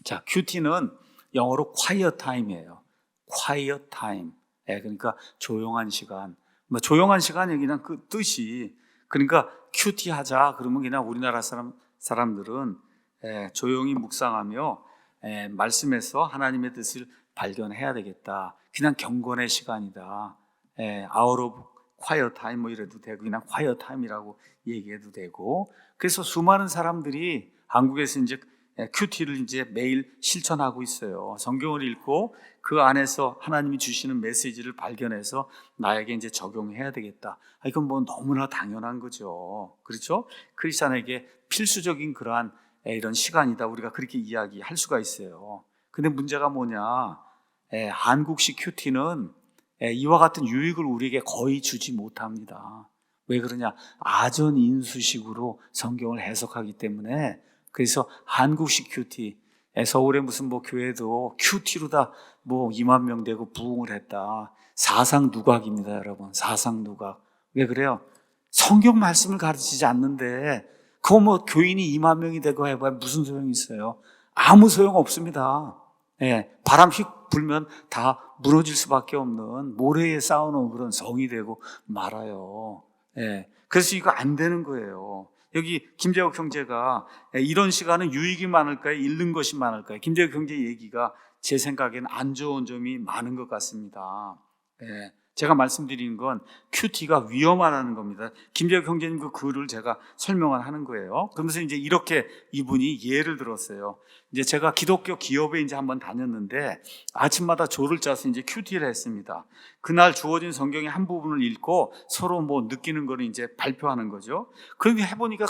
자, 큐티는 영어로 quiet time이에요. quiet time. 그러니까 조용한 시간. 뭐 조용한 시간이 그냥 그 뜻이, 그러니까 큐티 하자 그러면 그냥 우리나라 사람들은 조용히 묵상하며 말씀에서 하나님의 뜻을 발견해야 되겠다. 그냥 경건의 시간이다. hour of quiet time 뭐 이래도 되고 그냥 quiet time이라고 얘기해도 되고. 그래서 수많은 사람들이 한국에서 이제 큐티를 이제 매일 실천하고 있어요. 성경을 읽고 그 안에서 하나님이 주시는 메시지를 발견해서 나에게 이제 적용해야 되겠다. 이건 뭐 너무나 당연한 거죠. 그렇죠? 크리스찬에게 필수적인 그러한 이런 시간이다. 우리가 그렇게 이야기할 수가 있어요. 근데 문제가 뭐냐? 한국식 큐티는 이와 같은 유익을 우리에게 거의 주지 못합니다. 왜 그러냐? 아전인수식으로 성경을 해석하기 때문에. 그래서 한국식 큐티, 서울에 무슨 뭐 교회도 큐티로 다 뭐 2만 명 되고 부흥을 했다. 사상 누각입니다, 여러분. 사상 누각. 왜 그래요? 성경 말씀을 가르치지 않는데 그거 뭐 교인이 2만 명이 되고 해봐야 무슨 소용이 있어요? 아무 소용 없습니다. 바람 휙 불면 다 무너질 수밖에 없는 모래에 쌓아놓은 그런 성이 되고 말아요. 그래서 이거 안 되는 거예요. 여기 김재혁 형제가 이런 시간은 유익이 많을까요? 잃는 것이 많을까요? 김재혁 형제 얘기가 제 생각에는 안 좋은 점이 많은 것 같습니다. 제가 말씀드리는 건 큐티가 위험하다는 겁니다. 김재혁 형제님 그 글을 제가 설명을 하는 거예요. 그러면서 이제 이렇게 이분이 예를 들었어요. 이제 제가 기독교 기업에 이제 한번 다녔는데 아침마다 조를 짜서 이제 큐티를 했습니다. 그날 주어진 성경의 한 부분을 읽고 서로 뭐 느끼는 거를 이제 발표하는 거죠. 그런데 해보니까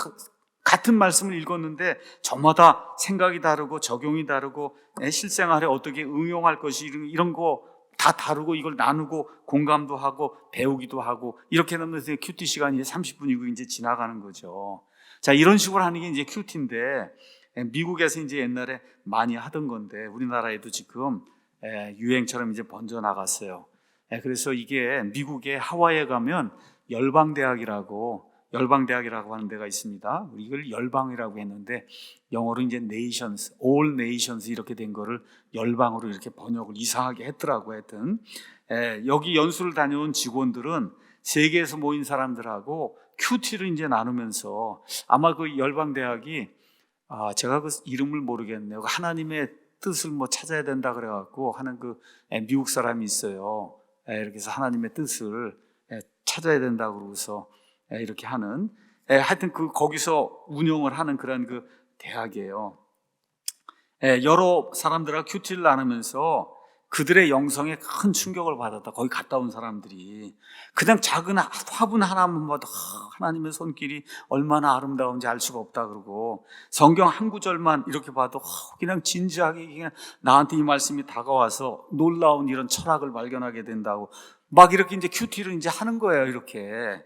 같은 말씀을 읽었는데 저마다 생각이 다르고 적용이 다르고 실생활에 어떻게 응용할 것이 이런 거 다 다르고 이걸 나누고 공감도 하고 배우기도 하고 이렇게 하면서 큐티 시간이 이제 30분이고 이제 지나가는 거죠. 자, 이런 식으로 하는 게 이제 큐티인데 미국에서 이제 옛날에 많이 하던 건데 우리나라에도 지금 유행처럼 이제 번져 나갔어요. 그래서 이게 미국의 하와이에 가면 열방대학이라고 하는 데가 있습니다. 이걸 열방이라고 했는데 영어로 이제 nations, all nations 이렇게 된 거를 열방으로 이렇게 번역을 이상하게 했더라고. 하여튼 여기 연수를 다녀온 직원들은 세계에서 모인 사람들하고 큐티를 이제 나누면서 아마 그 열방대학이 제가 그 이름을 모르겠네요. 하나님의 뜻을 뭐 찾아야 된다 그래갖고 하는 그 미국 사람이 있어요. 이렇게 해서 하나님의 뜻을 찾아야 된다고 그러고서 이렇게 하는, 하여튼 거기서 운영을 하는 그런 그 대학이에요. 여러 사람들하고 큐티를 나누면서 그들의 영성에 큰 충격을 받았다. 거기 갔다 온 사람들이 그냥 작은 화분 하나만 봐도 하나님의 손길이 얼마나 아름다운지 알 수가 없다 그러고, 성경 한 구절만 이렇게 봐도 그냥 진지하게 그냥 나한테 이 말씀이 다가와서 놀라운 이런 철학을 발견하게 된다고 막 이렇게 이제 큐티를 이제 하는 거예요. 이렇게.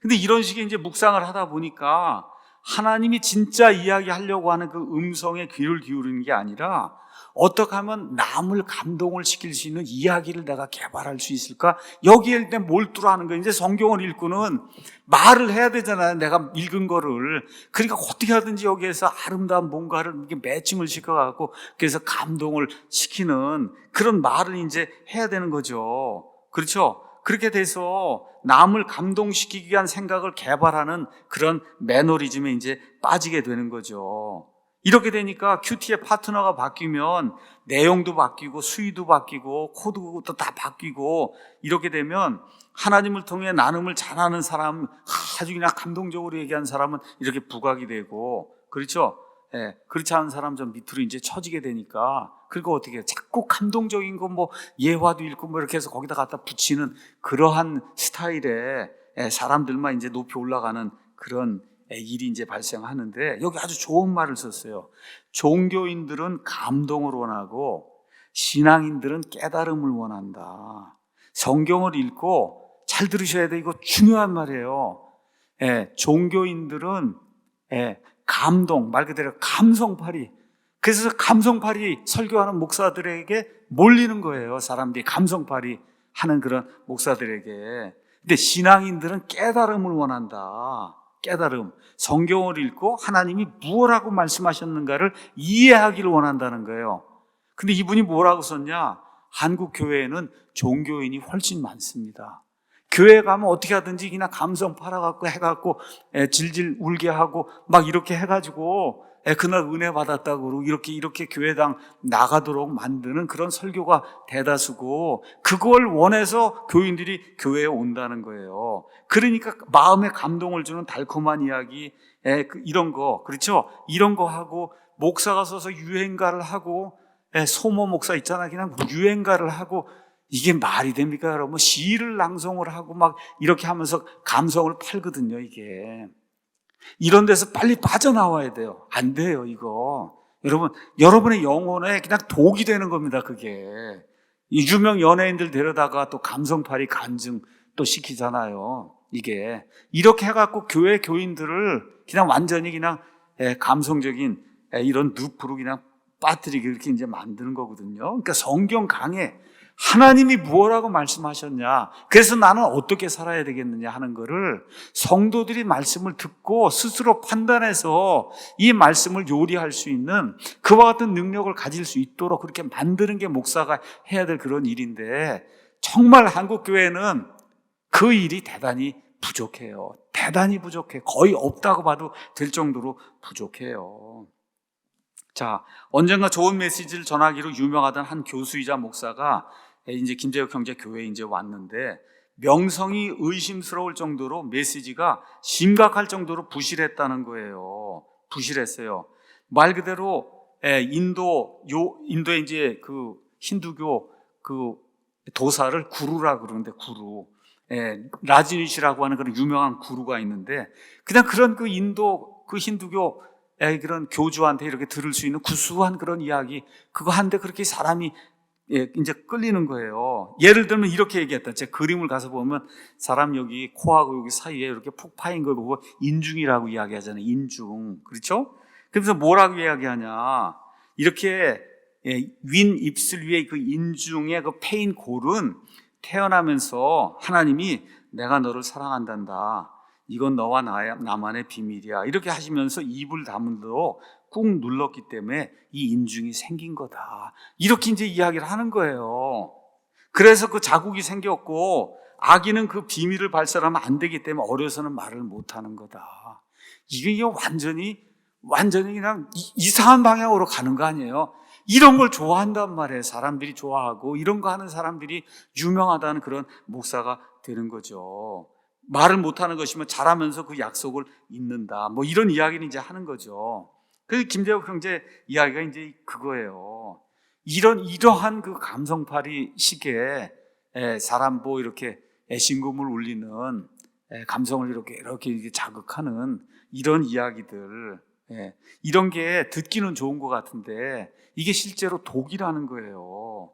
근데 이런 식의 이제 묵상을 하다 보니까 하나님이 진짜 이야기하려고 하는 그 음성에 귀를 기울이는 게 아니라 어떻게 하면 남을 감동을 시킬 수 있는 이야기를 내가 개발할 수 있을까? 여기에 일단 몰두하는 거예요. 이제 성경을 읽고는 말을 해야 되잖아요. 내가 읽은 거를. 그러니까 어떻게 하든지 여기에서 아름다운 뭔가를 이렇게 매칭을 시켜갖고 그래서 감동을 시키는 그런 말을 이제 해야 되는 거죠. 그렇죠? 그렇게 돼서 남을 감동시키기 위한 생각을 개발하는 그런 매너리즘에 이제 빠지게 되는 거죠. 이렇게 되니까 큐티의 파트너가 바뀌면 내용도 바뀌고 수위도 바뀌고 코드도 다 바뀌고, 이렇게 되면 하나님을 통해 나눔을 잘하는 사람, 아주 그냥 감동적으로 얘기한 사람은 이렇게 부각이 되고, 그렇죠? 그렇지 않은 사람 좀 밑으로 이제 처지게 되니까, 그리고 어떻게 해요? 자꾸 감동적인 거 뭐 예화도 읽고 뭐 이렇게 해서 거기다 갖다 붙이는 그러한 스타일의 사람들만 이제 높이 올라가는 그런 일이 이제 발생하는데, 여기 아주 좋은 말을 썼어요. 종교인들은 감동을 원하고 신앙인들은 깨달음을 원한다. 성경을 읽고 잘 들으셔야 돼. 이거 중요한 말이에요. 종교인들은 감동, 말 그대로 감성팔이. 그래서 감성팔이 설교하는 목사들에게 몰리는 거예요. 사람들이 감성팔이 하는 그런 목사들에게. 근데 신앙인들은 깨달음을 원한다. 깨달음, 성경을 읽고 하나님이 무엇라고 말씀하셨는가를 이해하기를 원한다는 거예요. 근데 이분이 뭐라고 썼냐? 한국 교회에는 종교인이 훨씬 많습니다. 교회 가면 어떻게 하든지 그냥 감성 팔아갖고 해갖고 질질 울게 하고 막 이렇게 해가지고 그날 은혜 받았다고 그러고 이렇게 교회당 나가도록 만드는 그런 설교가 대다수고, 그걸 원해서 교인들이 교회에 온다는 거예요. 그러니까 마음에 감동을 주는 달콤한 이야기, 이런 거, 그렇죠? 이런 거 하고, 목사가 서서 유행가를 하고, 소모 목사 있잖아, 그냥 유행가를 하고, 이게 말이 됩니까, 여러분? 시를 낭송을 하고 막 이렇게 하면서 감성을 팔거든요, 이게. 이런 데서 빨리 빠져나와야 돼요. 안 돼요, 이거. 여러분의 영혼에 그냥 독이 되는 겁니다, 그게. 이 유명 연예인들 데려다가 또 감성팔이 간증 또 시키잖아요, 이게. 이렇게 해갖고 교회 교인들을 그냥 완전히 그냥 감성적인 이런 늪으로 그냥 빠뜨리게 이렇게 이제 만드는 거거든요. 그러니까 성경 강해. 하나님이 무엇라고 말씀하셨냐, 그래서 나는 어떻게 살아야 되겠느냐 하는 거를 성도들이 말씀을 듣고 스스로 판단해서 이 말씀을 요리할 수 있는 그와 같은 능력을 가질 수 있도록 그렇게 만드는 게 목사가 해야 될 그런 일인데, 정말 한국교회는 그 일이 대단히 부족해요. 대단히 부족해. 거의 없다고 봐도 될 정도로 부족해요. 자, 언젠가 좋은 메시지를 전하기로 유명하던 한 교수이자 목사가 이제 김재혁 형제 교회에 이제 왔는데, 명성이 의심스러울 정도로 메시지가 심각할 정도로 부실했다는 거예요. 부실했어요. 말 그대로 인도에 이제 그 힌두교 그 도사를 구루라 그러는데, 구루. 라지니시라고 하는 그런 유명한 구루가 있는데, 그냥 그런 그 인도 그 힌두교 그런 교주한테 이렇게 들을 수 있는 구수한 그런 이야기, 그거 한데 그렇게 사람이 이제 끌리는 거예요. 예를 들면 이렇게 얘기했다. 제 그림을 가서 보면 사람 여기 코하고 여기 사이에 이렇게 폭 파인 걸 보고 인중이라고 이야기하잖아요. 인중. 그렇죠? 그래서 뭐라고 이야기하냐. 이렇게 윈 입술 위에 그 인중의 그 패인 골은 태어나면서 하나님이 내가 너를 사랑한단다, 이건 너와 나만의 비밀이야, 이렇게 하시면서 입을 다문도록 꾹 눌렀기 때문에 이 인중이 생긴 거다, 이렇게 이제 이야기를 하는 거예요. 그래서 그 자국이 생겼고, 아기는 그 비밀을 발설하면 안 되기 때문에 어려서는 말을 못 하는 거다. 이게 완전히 그냥 이상한 방향으로 가는 거 아니에요? 이런 걸 좋아한단 말이에요. 사람들이 좋아하고 이런 거 하는 사람들이 유명하다는 그런 목사가 되는 거죠. 말을 못하는 것이면 잘하면서 그 약속을 잇는다, 뭐 이런 이야기를 이제 하는 거죠. 그 김재욱 형제 이야기가 이제 그거예요. 이러한 그 감성팔이 시기에 사람 뭐 이렇게 애심금을 울리는, 감성을 이렇게 자극하는 이런 이야기들, 이런 게 듣기는 좋은 것 같은데 이게 실제로 독이라는 거예요.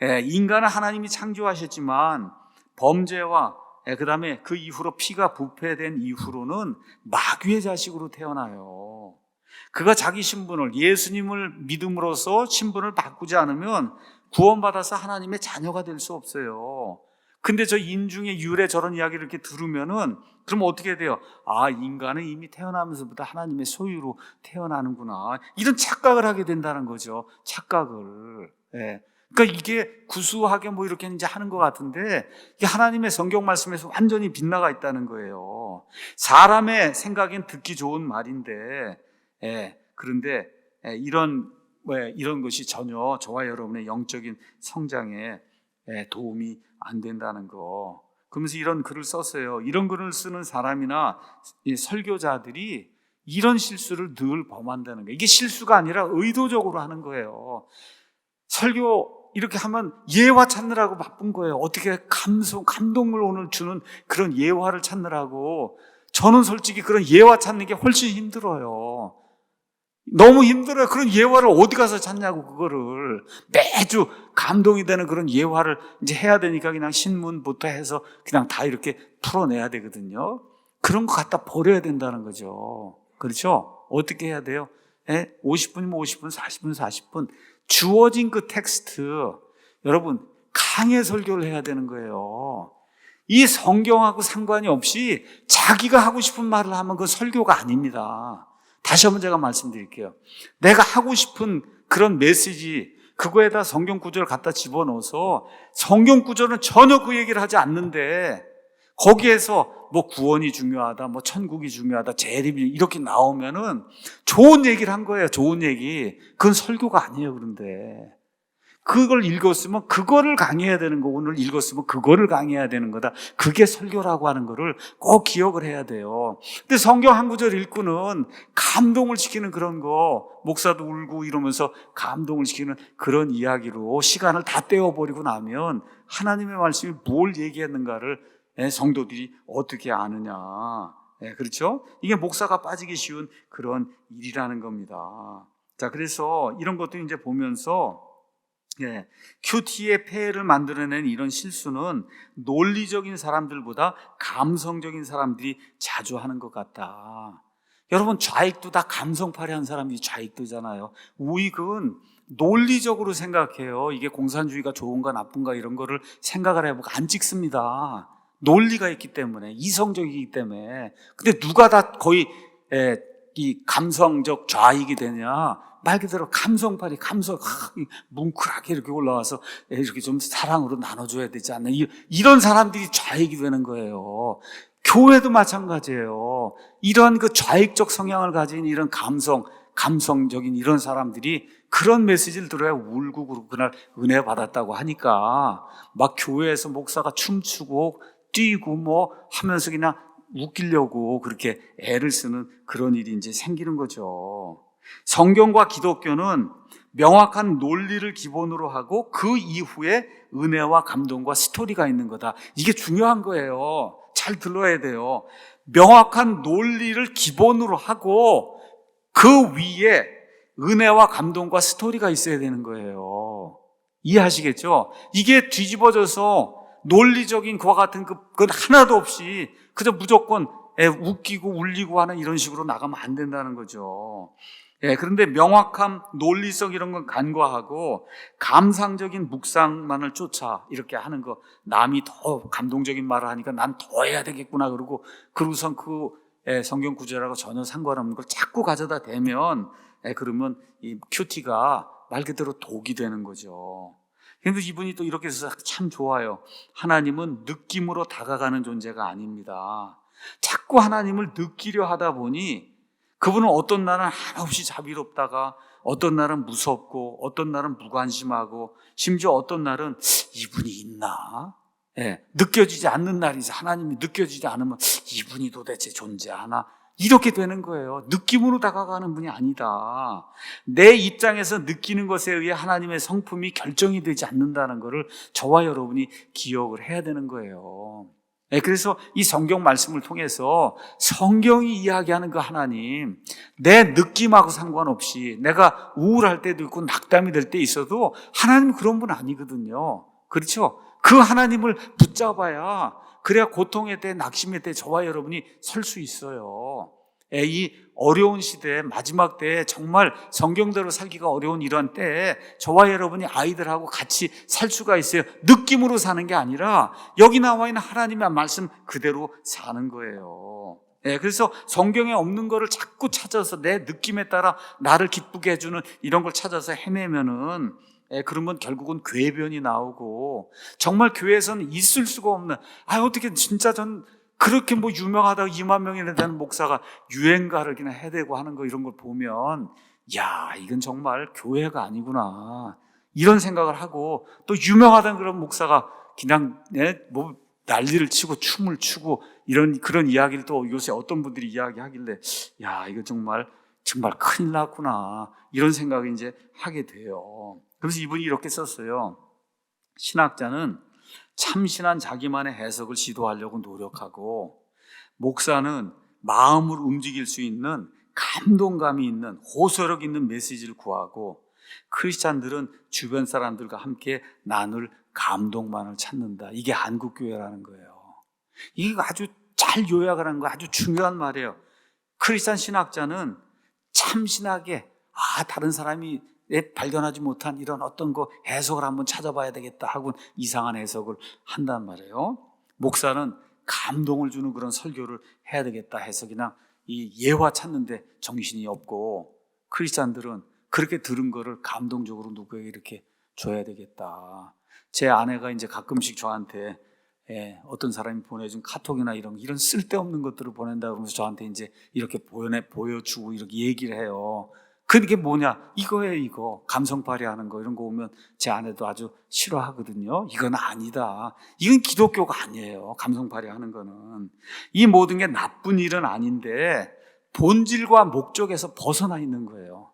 인간은 하나님이 창조하셨지만 범죄와 그 다음에 그 이후로 피가 부패된 이후로는 마귀의 자식으로 태어나요. 그가 자기 신분을, 예수님을 믿음으로써 신분을 바꾸지 않으면 구원받아서 하나님의 자녀가 될 수 없어요. 근데 저 인중의 유래 저런 이야기를 이렇게 들으면은 그럼 어떻게 돼요? 아, 인간은 이미 태어나면서부터 하나님의 소유로 태어나는구나, 이런 착각을 하게 된다는 거죠. 착각을. 그러니까 이게 구수하게 뭐 이렇게 이제 하는 것 같은데, 이게 하나님의 성경 말씀에서 완전히 빗나가 있다는 거예요. 사람의 생각엔 듣기 좋은 말인데, 그런데 이런 것이 전혀 저와 여러분의 영적인 성장에 도움이 안 된다는 거. 그러면서 이런 글을 썼어요. 이런 글을 쓰는 사람이나 설교자들이 이런 실수를 늘 범한다는 거예요. 이게 실수가 아니라 의도적으로 하는 거예요. 설교 이렇게 하면 예화 찾느라고 바쁜 거예요. 어떻게 감동을 오늘 주는 그런 예화를 찾느라고. 저는 솔직히 그런 예화 찾는 게 훨씬 힘들어요. 너무 힘들어요. 그런 예화를 어디 가서 찾냐고, 그거를. 매주 감동이 되는 그런 예화를 이제 해야 되니까 그냥 신문부터 해서 그냥 다 이렇게 풀어내야 되거든요. 그런 거 갖다 버려야 된다는 거죠. 그렇죠? 어떻게 해야 돼요? 50분이면 50분, 40분, 40분. 주어진 그 텍스트, 여러분, 강해 설교를 해야 되는 거예요. 이 성경하고 상관이 없이 자기가 하고 싶은 말을 하면 그건 설교가 아닙니다. 다시 한번 제가 말씀드릴게요. 내가 하고 싶은 그런 메시지, 그거에다 성경 구절을 갖다 집어넣어서 성경 구절은 전혀 그 얘기를 하지 않는데 거기에서 뭐 구원이 중요하다, 뭐 천국이 중요하다, 재림이 이렇게 나오면은 좋은 얘기를 한 거예요. 좋은 얘기. 그건 설교가 아니에요. 그런데 그걸 읽었으면 그거를 강의해야 되는 거, 오늘 읽었으면 그거를 강의해야 되는 거다. 그게 설교라고 하는 거를 꼭 기억을 해야 돼요. 근데 성경 한 구절 읽고는 감동을 시키는 그런 거, 목사도 울고 이러면서 감동을 시키는 그런 이야기로 시간을 다 떼어버리고 나면 하나님의 말씀이 뭘 얘기했는가를 성도들이 어떻게 아느냐. 그렇죠? 이게 목사가 빠지기 쉬운 그런 일이라는 겁니다. 자, 그래서 이런 것도 이제 보면서 큐티의 폐해를 만들어낸 이런 실수는 논리적인 사람들보다 감성적인 사람들이 자주 하는 것 같다. 여러분, 좌익도 다 감성파리한 사람이 좌익도잖아요. 우익은 논리적으로 생각해요. 이게 공산주의가 좋은가 나쁜가 이런 거를 생각을 해보고 안 찍습니다. 논리가 있기 때문에, 이성적이기 때문에. 근데 누가 다 거의 이 감성적 좌익이 되냐? 말 그대로 감성파리, 뭉클하게 이렇게 올라와서 이렇게 좀 사랑으로 나눠줘야 되지 않나. 이런 사람들이 좌익이 되는 거예요. 교회도 마찬가지예요. 이런 그 좌익적 성향을 가진 이런 감성적인 이런 사람들이 그런 메시지를 들어야 울고 그러고 그날 은혜 받았다고 하니까 막 교회에서 목사가 춤추고 뛰고 뭐 하면서 그냥 웃기려고 그렇게 애를 쓰는 그런 일이 이제 생기는 거죠. 성경과 기독교는 명확한 논리를 기본으로 하고 그 이후에 은혜와 감동과 스토리가 있는 거다. 이게 중요한 거예요. 잘 들어야 돼요. 명확한 논리를 기본으로 하고 그 위에 은혜와 감동과 스토리가 있어야 되는 거예요. 이해하시겠죠? 이게 뒤집어져서 논리적인 그와 같은 그건 하나도 없이 그저 무조건 웃기고 울리고 하는 이런 식으로 나가면 안 된다는 거죠. 그런데 명확한 논리성 이런 건 간과하고 감상적인 묵상만을 쫓아 이렇게 하는 거, 남이 더 감동적인 말을 하니까 난 더 해야 되겠구나 그러고선 그 성경 구절하고 전혀 상관없는 걸 자꾸 가져다 대면 그러면 이 큐티가 말 그대로 독이 되는 거죠. 그런데 이분이 또 이렇게 해서 참 좋아요. 하나님은 느낌으로 다가가는 존재가 아닙니다. 자꾸 하나님을 느끼려 하다 보니 그분은 어떤 날은 한없이 자비롭다가 어떤 날은 무섭고 어떤 날은 무관심하고 심지어 어떤 날은 이분이 있나? 느껴지지 않는 날이지. 하나님이 느껴지지 않으면 이분이 도대체 존재하나? 이렇게 되는 거예요. 느낌으로 다가가는 분이 아니다. 내 입장에서 느끼는 것에 의해 하나님의 성품이 결정이 되지 않는다는 것을 저와 여러분이 기억을 해야 되는 거예요. 그래서 이 성경 말씀을 통해서 성경이 이야기하는 그 하나님, 내 느낌하고 상관없이 내가 우울할 때도 있고 낙담이 될 때 있어도 하나님은 그런 분 아니거든요. 그렇죠? 그 하나님을 붙잡아야 그래야 고통의 때, 낙심의 때 저와 여러분이 설 수 있어요. 이 어려운 시대, 마지막 때에 정말 성경대로 살기가 어려운 이런 때에 저와 여러분이 아이들하고 같이 살 수가 있어요. 느낌으로 사는 게 아니라 여기 나와 있는 하나님의 말씀 그대로 사는 거예요. 그래서 성경에 없는 거를 자꾸 찾아서 내 느낌에 따라 나를 기쁘게 해주는 이런 걸 찾아서 헤매면은 그러면 결국은 궤변이 나오고 정말 교회에서는 있을 수가 없는 어떻게 진짜 전 그렇게 뭐 유명하다고 2만 명이나 되는 목사가 유행가를 그냥 해대고 하는 거 이런 걸 보면 이건 정말 교회가 아니구나 이런 생각을 하고 또 유명하다는 그런 목사가 그냥 뭐 난리를 치고 춤을 추고 이런 그런 이야기를 또 요새 어떤 분들이 이야기하길래 이거 정말 큰일 났구나 이런 생각을 이제 하게 돼요. 그래서 이분이 이렇게 썼어요. 신학자는 참신한 자기만의 해석을 시도하려고 노력하고 목사는 마음을 움직일 수 있는 감동감이 있는 호소력 있는 메시지를 구하고 크리스찬들은 주변 사람들과 함께 나눌 감동만을 찾는다. 이게 한국교회라는 거예요. 이게 아주 잘 요약을 한 거 아주 중요한 말이에요. 크리스찬 신학자는 참신하게 다른 사람이 발견하지 못한 이런 어떤 거 해석을 한번 찾아봐야 되겠다 하고 이상한 해석을 한단 말이에요. 목사는 감동을 주는 그런 설교를 해야 되겠다 해서 그냥 이 예화 찾는데 정신이 없고, 크리스찬들은 그렇게 들은 거를 감동적으로 누구에게 이렇게 줘야 되겠다. 제 아내가 이제 가끔씩 저한테 어떤 사람이 보내준 카톡이나 이런 쓸데없는 것들을 보낸다 그러면서 저한테 이제 이렇게 보여주고 이렇게 얘기를 해요. 그게 뭐냐? 이거예요, 이거. 감성 발휘하는 거, 이런 거 오면 제 아내도 아주 싫어하거든요. 이건 아니다. 이건 기독교가 아니에요. 감성 발휘하는 거는. 이 모든 게 나쁜 일은 아닌데 본질과 목적에서 벗어나 있는 거예요.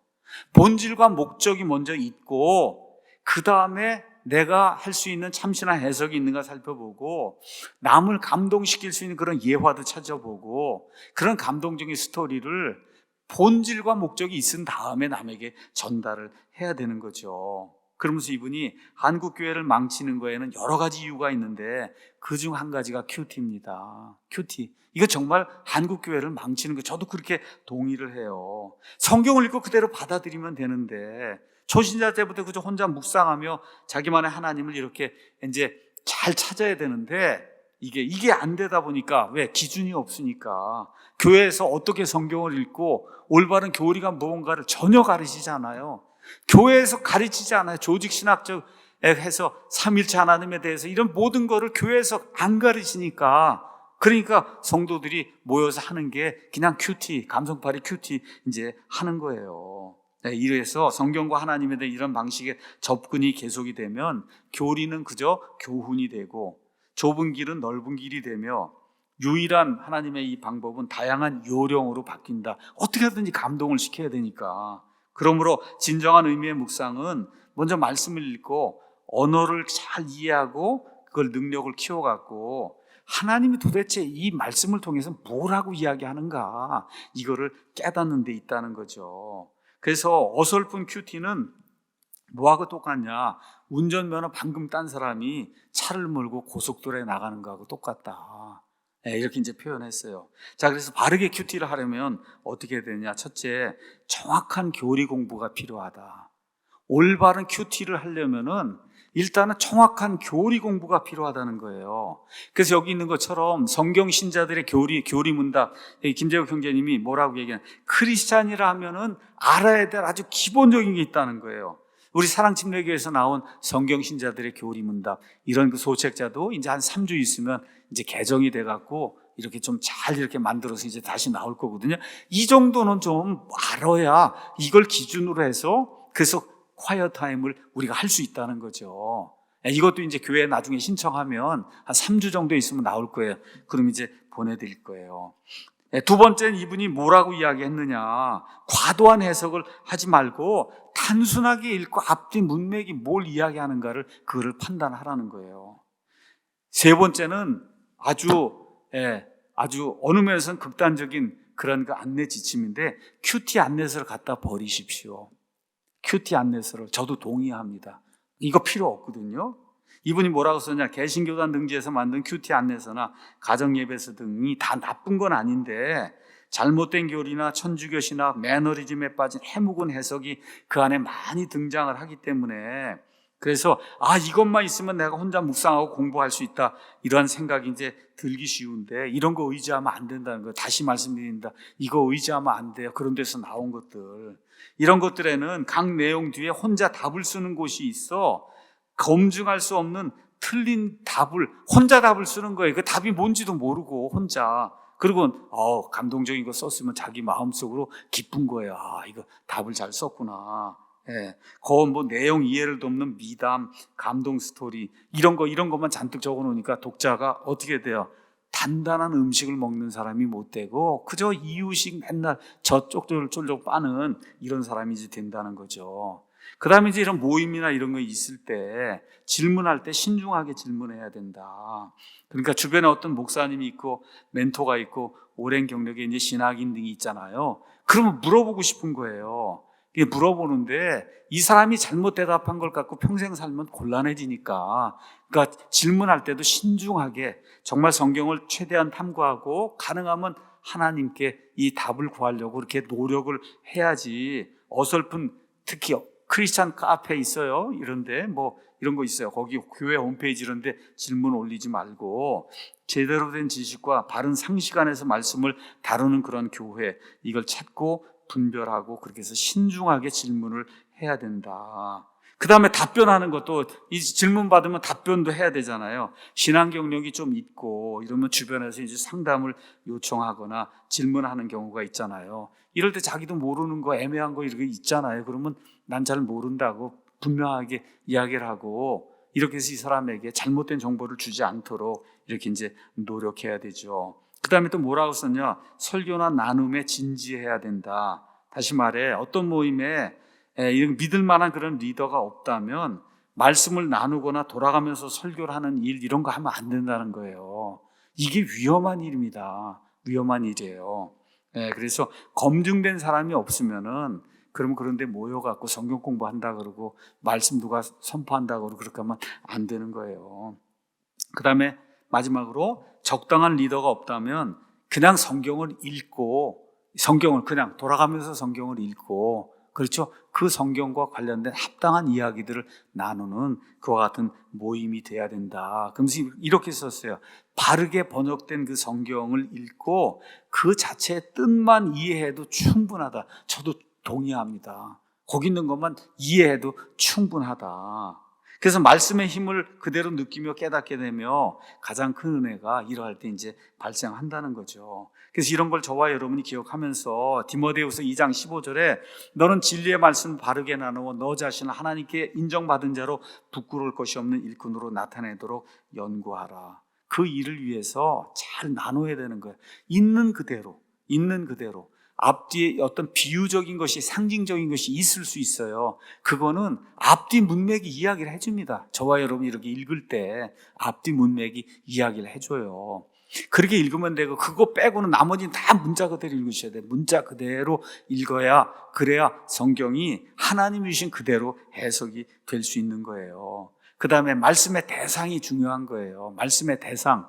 본질과 목적이 먼저 있고, 그 다음에 내가 할 수 있는 참신한 해석이 있는가 살펴보고, 남을 감동시킬 수 있는 그런 예화도 찾아보고, 그런 감동적인 스토리를 본질과 목적이 있은 다음에 남에게 전달을 해야 되는 거죠. 그러면서 이분이 한국교회를 망치는 거에는 여러 가지 이유가 있는데 그중 한 가지가 큐티입니다. 큐티. 이거 정말 한국교회를 망치는 거, 저도 그렇게 동의를 해요. 성경을 읽고 그대로 받아들이면 되는데, 초신자 때부터 그저 혼자 묵상하며 자기만의 하나님을 이렇게 이제 잘 찾아야 되는데, 이게 안 되다 보니까, 왜? 기준이 없으니까. 교회에서 어떻게 성경을 읽고 올바른 교리가 무언가를 전혀 가르치지 않아요. 교회에서 가르치지 않아요. 조직신학적 해서 삼일체 하나님에 대해서 이런 모든 거를 교회에서 안 가르치니까, 그러니까 성도들이 모여서 하는 게 그냥 큐티, 감성팔이 큐티 이제 하는 거예요. 이래서 성경과 하나님에 대한 이런 방식의 접근이 계속이 되면 교리는 그저 교훈이 되고, 좁은 길은 넓은 길이 되며, 유일한 하나님의 이 방법은 다양한 요령으로 바뀐다. 어떻게 하든지 감동을 시켜야 되니까. 그러므로 진정한 의미의 묵상은 먼저 말씀을 읽고 언어를 잘 이해하고 그걸 능력을 키워갖고, 하나님이 도대체 이 말씀을 통해서 뭐라고 이야기하는가, 이거를 깨닫는 데 있다는 거죠. 그래서 어설픈 큐티는 뭐하고 똑같냐? 운전면허 방금 딴 사람이 차를 몰고 고속도로에 나가는 거하고 똑같다. 이렇게 이제 표현했어요. 자, 그래서 바르게 큐티를 하려면 어떻게 해야 되냐? 첫째, 정확한 교리 공부가 필요하다. 올바른 큐티를 하려면은 일단은 정확한 교리 공부가 필요하다는 거예요. 그래서 여기 있는 것처럼 성경 신자들의 교리 문답, 김재욱 형제님이 뭐라고 얘기하냐? 크리스찬이라 하면은 알아야 될 아주 기본적인 게 있다는 거예요. 우리 사랑침례교회에서 나온 성경 신자들의 교리 문답, 이런 그 소책자도 이제 한 3주 있으면 이제 개정이 돼갖고 이렇게 좀 잘 이렇게 만들어서 이제 다시 나올 거거든요. 이 정도는 좀 알아야 이걸 기준으로 해서, 그래서 콰이어 타임을 우리가 할 수 있다는 거죠. 이것도 이제 교회에 나중에 신청하면 한 3주 정도 있으면 나올 거예요. 그럼 이제 보내드릴 거예요. 두 번째는 이분이 뭐라고 이야기했느냐. 과도한 해석을 하지 말고 단순하게 읽고 앞뒤 문맥이 뭘 이야기하는가를, 그거를 판단하라는 거예요. 세 번째는 아주 어느 면에서는 극단적인 그런 그 안내 지침인데, 큐티 안내서를 갖다 버리십시오. 큐티 안내서를. 저도 동의합니다. 이거 필요 없거든요. 이분이 뭐라고 썼냐? 개신교단 등지에서 만든 큐티 안내서나 가정예배서 등이 다 나쁜 건 아닌데, 잘못된 교리나 천주교 신학, 매너리즘에 빠진 해묵은 해석이 그 안에 많이 등장을 하기 때문에, 그래서 이것만 있으면 내가 혼자 묵상하고 공부할 수 있다, 이런 생각이 이제 들기 쉬운데, 이런 거 의지하면 안 된다는 거예요. 다시 말씀드립니다. 이거 의지하면 안 돼요. 그런 데서 나온 것들, 이런 것들에는 각 내용 뒤에 혼자 답을 쓰는 곳이 있어. 검증할 수 없는 틀린 답을, 혼자 답을 쓰는 거예요. 그 답이 뭔지도 모르고 혼자. 그리고 감동적인 거 썼으면 자기 마음속으로 기쁜 거예요. 이거 답을 잘 썼구나. 그건 뭐 내용 이해를 돕는 미담, 감동 스토리, 이런 것만 잔뜩 적어 놓으니까 독자가 어떻게 돼요? 단단한 음식을 먹는 사람이 못 되고 그저 이유식 맨날 저쪽저쪽 빠는 이런 사람이 이제 된다는 거죠. 그 다음에 이제 이런 모임이나 이런 거 있을 때 질문할 때 신중하게 질문해야 된다. 그러니까 주변에 어떤 목사님이 있고 멘토가 있고 오랜 경력의 이제 신학인 등이 있잖아요. 그러면 물어보고 싶은 거예요. 물어보는데 이 사람이 잘못 대답한 걸 갖고 평생 살면 곤란해지니까, 그러니까 질문할 때도 신중하게 정말 성경을 최대한 탐구하고 가능하면 하나님께 이 답을 구하려고 그렇게 노력을 해야지, 어설픈, 특히 크리스찬 카페 있어요. 이런데 뭐 이런 거 있어요. 거기 교회 홈페이지 이런데 질문 올리지 말고 제대로 된 지식과 바른 상식 안에서 말씀을 다루는 그런 교회, 이걸 찾고 분별하고 그렇게 해서 신중하게 질문을 해야 된다. 그 다음에 답변하는 것도, 이 질문 받으면 답변도 해야 되잖아요. 신앙 경력이 좀 있고 이러면 주변에서 이제 상담을 요청하거나 질문하는 경우가 있잖아요. 이럴 때 자기도 모르는 거, 애매한 거 이렇게 있잖아요. 그러면 난 잘 모른다고 분명하게 이야기를 하고, 이렇게 해서 이 사람에게 잘못된 정보를 주지 않도록 이렇게 이제 노력해야 되죠. 그 다음에 또 뭐라고 썼냐? 설교나 나눔에 진지해야 된다. 다시 말해, 어떤 모임에 이런 믿을 만한 그런 리더가 없다면 말씀을 나누거나 돌아가면서 설교를 하는 일, 이런 거 하면 안 된다는 거예요. 이게 위험한 일입니다. 위험한 일이에요. 그래서 검증된 사람이 없으면은, 그러면 그런데 모여갖고 성경 공부한다 그러고 말씀 누가 선포한다 그러고 그렇게 하면 안 되는 거예요. 그 다음에 마지막으로, 적당한 리더가 없다면 그냥 성경을 읽고, 성경을 그냥 돌아가면서 성경을 읽고, 그렇죠? 그 성경과 관련된 합당한 이야기들을 나누는 그와 같은 모임이 돼야 된다. 그러면서 이렇게 썼어요. 바르게 번역된 그 성경을 읽고 그 자체의 뜻만 이해해도 충분하다. 저도 동의합니다. 거기 있는 것만 이해해도 충분하다. 그래서 말씀의 힘을 그대로 느끼며 깨닫게 되며 가장 큰 은혜가 이러할 때 이제 발생한다는 거죠. 그래서 이런 걸 저와 여러분이 기억하면서 디모데후서 2장 15절에 너는 진리의 말씀을 바르게 나누어 너 자신을 하나님께 인정받은 자로 부끄러울 것이 없는 일꾼으로 나타내도록 연구하라. 그 일을 위해서 잘 나눠야 되는 거예요. 있는 그대로. 앞뒤에 어떤 비유적인 것이, 상징적인 것이 있을 수 있어요. 그거는 앞뒤 문맥이 이야기를 해줍니다. 저와 여러분이 이렇게 읽을 때 앞뒤 문맥이 이야기를 해줘요. 그렇게 읽으면 되고, 그거 빼고는 나머지는 다 문자 그대로 읽으셔야 돼요. 문자 그대로 읽어야, 그래야 성경이 하나님이 주신 그대로 해석이 될 수 있는 거예요. 그 다음에 말씀의 대상이 중요한 거예요. 말씀의 대상.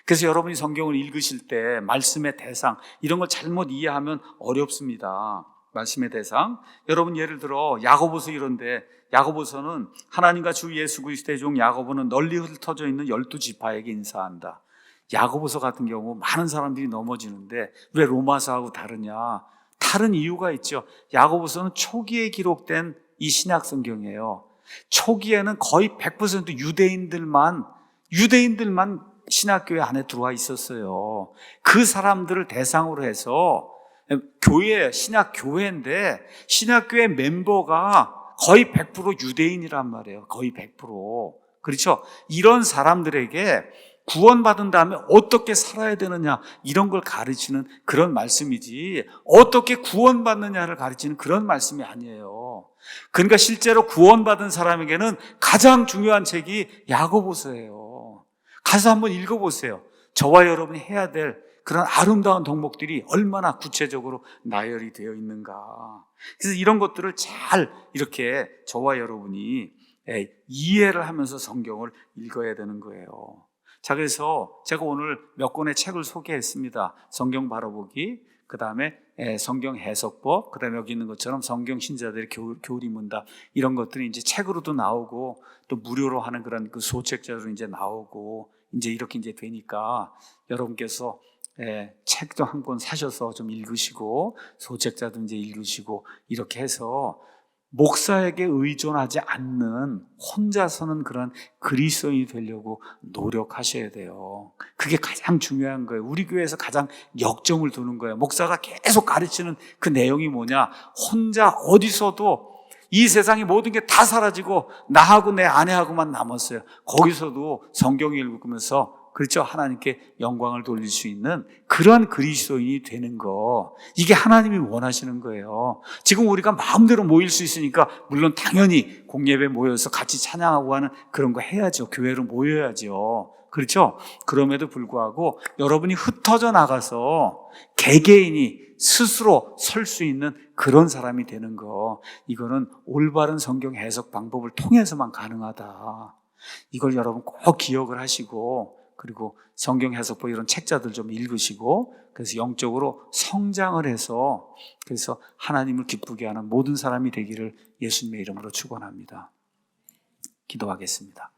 그래서 여러분이 성경을 읽으실 때 말씀의 대상, 이런 걸 잘못 이해하면 어렵습니다. 말씀의 대상. 여러분 예를 들어 야고보서 이런데, 야고보서는 하나님과 주 예수 그리스도의 종 야고보는 널리 흩어져 있는 12지파에게 인사한다. 야고보서 같은 경우 많은 사람들이 넘어지는데 왜 로마서하고 다르냐? 다른 이유가 있죠. 야고보서는 초기에 기록된 이 신약 성경이에요. 초기에는 거의 100% 유대인들만 신학교회 안에 들어와 있었어요. 그 사람들을 대상으로 해서 교회, 신학교회인데 신학교회 멤버가 거의 100% 유대인이란 말이에요. 거의 100%. 그렇죠? 이런 사람들에게 구원받은 다음에 어떻게 살아야 되느냐, 이런 걸 가르치는 그런 말씀이지, 어떻게 구원받느냐를 가르치는 그런 말씀이 아니에요. 그러니까 실제로 구원받은 사람에게는 가장 중요한 책이 야고보서예요. 가서 한번 읽어보세요. 저와 여러분이 해야 될 그런 아름다운 덕목들이 얼마나 구체적으로 나열이 되어 있는가. 그래서 이런 것들을 잘 이렇게 저와 여러분이 이해를 하면서 성경을 읽어야 되는 거예요. 자, 그래서 제가 오늘 몇 권의 책을 소개했습니다. 성경 바라보기, 그 다음에 성경 해석법, 그 다음에 여기 있는 것처럼 성경 신자들의 교리 문답, 이런 것들이 이제 책으로도 나오고 또 무료로 하는 그런 그 소책자로 이제 나오고, 이제 이렇게 이제 되니까 여러분께서 책도 한 권 사셔서 좀 읽으시고 소책자도 이제 읽으시고, 이렇게 해서 목사에게 의존하지 않는 혼자서는 그런 그리스도인이 되려고 노력하셔야 돼요. 그게 가장 중요한 거예요. 우리 교회에서 가장 역정을 두는 거예요. 목사가 계속 가르치는 그 내용이 뭐냐? 혼자 어디서도 이 세상의 모든 게 다 사라지고 나하고 내 아내하고만 남았어요. 거기서도 성경 읽으면서, 그렇죠, 하나님께 영광을 돌릴 수 있는 그런 그리스도인이 되는 거, 이게 하나님이 원하시는 거예요. 지금 우리가 마음대로 모일 수 있으니까 물론 당연히 공예배 모여서 같이 찬양하고 하는 그런 거 해야죠. 교회로 모여야죠. 그렇죠? 그럼에도 불구하고 여러분이 흩어져 나가서 개개인이 스스로 설 수 있는 그런 사람이 되는 거, 이거는 올바른 성경 해석 방법을 통해서만 가능하다. 이걸 여러분 꼭 기억을 하시고, 그리고 성경 해석본 이런 책자들 좀 읽으시고, 그래서 영적으로 성장을 해서 그래서 하나님을 기쁘게 하는 모든 사람이 되기를 예수님의 이름으로 축원합니다. 기도하겠습니다.